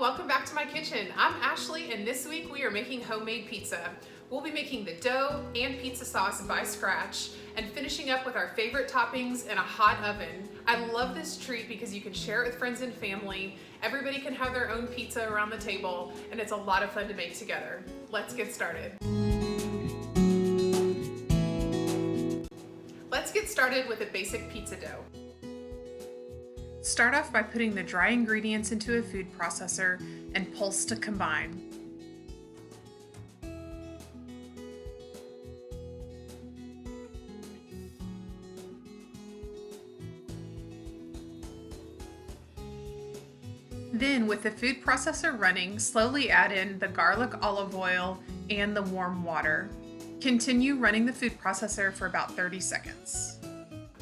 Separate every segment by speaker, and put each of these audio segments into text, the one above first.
Speaker 1: welcome back to my kitchen. I'm Ashley and this week we are making homemade pizza. We'll be making the dough and pizza sauce by scratch and finishing up with our favorite toppings in a hot oven. I love this treat because you can share it with friends and family. Everybody can have their own pizza around the table and it's a lot of fun to make together. Let's get started. Let's get started with a basic pizza dough. Start off by putting the dry ingredients into a food processor and pulse to combine. Then, with the food processor running, slowly add in the garlic olive oil and the warm water. Continue running the food processor for about 30 seconds.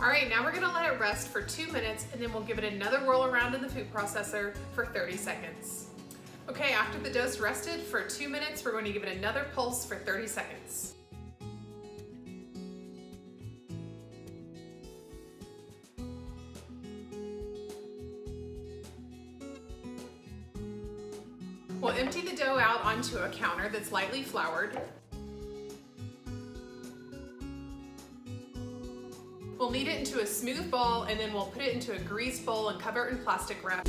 Speaker 1: All right, now we're gonna let it rest for 2 minutes and then we'll give it another whirl around in the food processor for 30 seconds. Okay, after the dough's rested for 2 minutes, we're going to give it another pulse for 30 seconds. We'll empty the dough out onto a counter that's lightly floured. We'll knead it into a smooth ball and then we'll put it into a greased bowl and cover it in plastic wrap.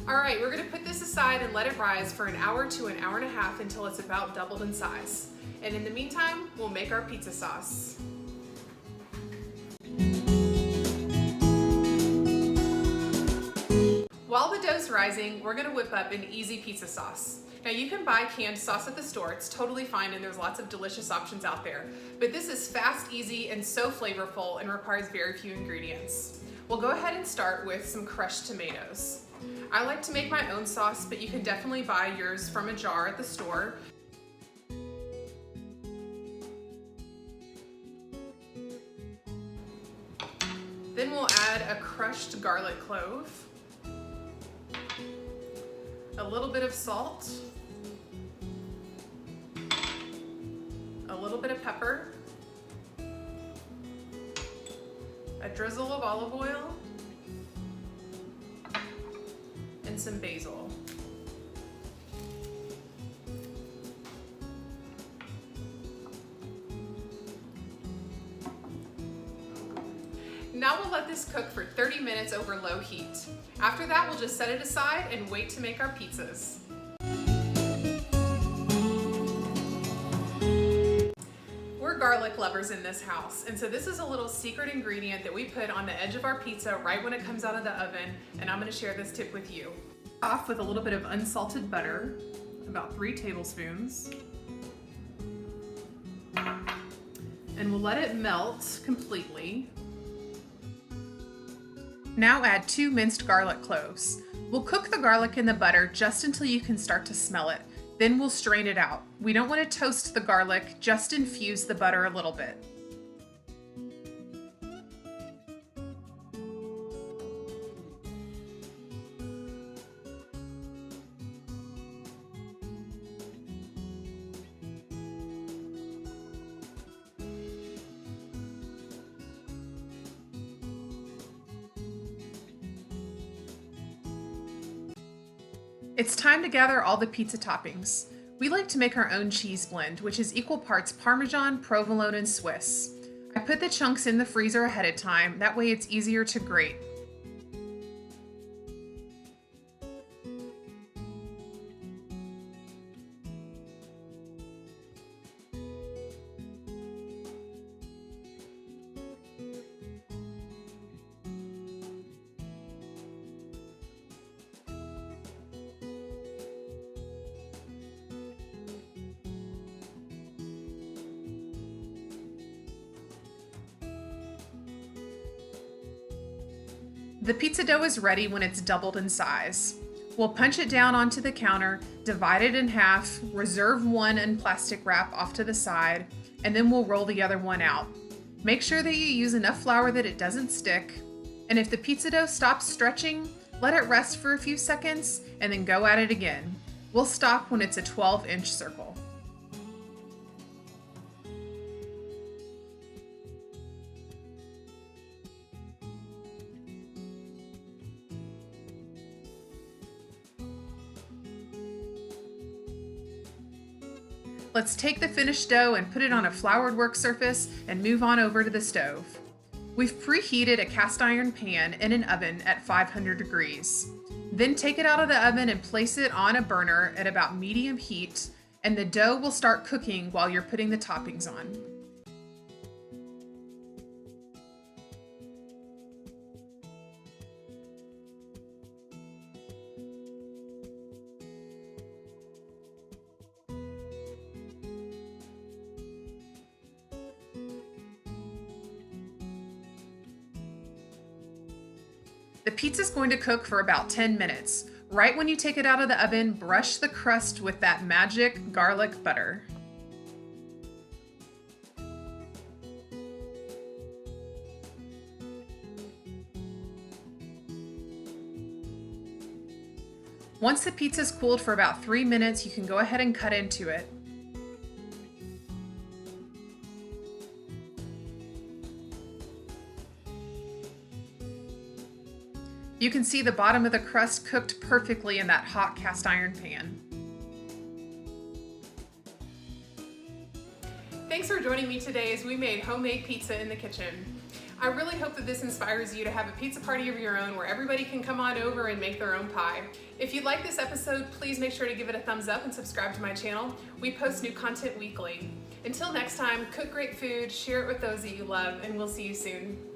Speaker 1: Alright, we're going to put this aside and let it rise for an hour to an hour and a half until it's about doubled in size. And in the meantime, we'll make our pizza sauce. While the dough's rising, we're gonna whip up an easy pizza sauce. Now you can buy canned sauce at the store, it's totally fine and there's lots of delicious options out there. But this is fast, easy, and so flavorful and requires very few ingredients. We'll go ahead and start with some crushed tomatoes. I like to make my own sauce, but you can definitely buy yours from a jar at the store. Then we'll add a crushed garlic clove, a little bit of salt, a little bit of pepper, a drizzle of olive oil, and some basil. Now we'll let this cook for 30 minutes over low heat. After that, we'll just set it aside and wait to make our pizzas. We're garlic lovers in this house, and so this is a little secret ingredient that we put on the edge of our pizza right when it comes out of the oven, and I'm gonna share this tip with you. Off with a little bit of unsalted butter, about 3 tablespoons. And we'll let it melt completely. Now add 2 minced garlic cloves. We'll cook the garlic in the butter just until you can start to smell it. Then we'll strain it out. We don't want to toast the garlic, just infuse the butter a little bit. It's time to gather all the pizza toppings. We like to make our own cheese blend, which is equal parts Parmesan, provolone, and Swiss. I put the chunks in the freezer ahead of time, that way it's easier to grate. The pizza dough is ready when it's doubled in size. We'll punch it down onto the counter, divide it in half, reserve one in plastic wrap off to the side, and then we'll roll the other one out. Make sure that you use enough flour that it doesn't stick, and if the pizza dough stops stretching, let it rest for a few seconds and then go at it again. We'll stop when it's a 12-inch circle. Let's take the finished dough and put it on a floured work surface and move on over to the stove. We've preheated a cast iron pan in an oven at 500 degrees. Then take it out of the oven and place it on a burner at about medium heat, and the dough will start cooking while you're putting the toppings on. The pizza's going to cook for about 10 minutes. Right when you take it out of the oven, brush the crust with that magic garlic butter. Once the pizza's cooled for about 3 minutes, you can go ahead and cut into it. You can see the bottom of the crust cooked perfectly in that hot cast iron pan. Thanks for joining me today as we made homemade pizza in the kitchen. I really hope that this inspires you to have a pizza party of your own where everybody can come on over and make their own pie. If you like this episode, please make sure to give it a thumbs up and subscribe to my channel. We post new content weekly. Until next time, cook great food, share it with those that you love, and we'll see you soon.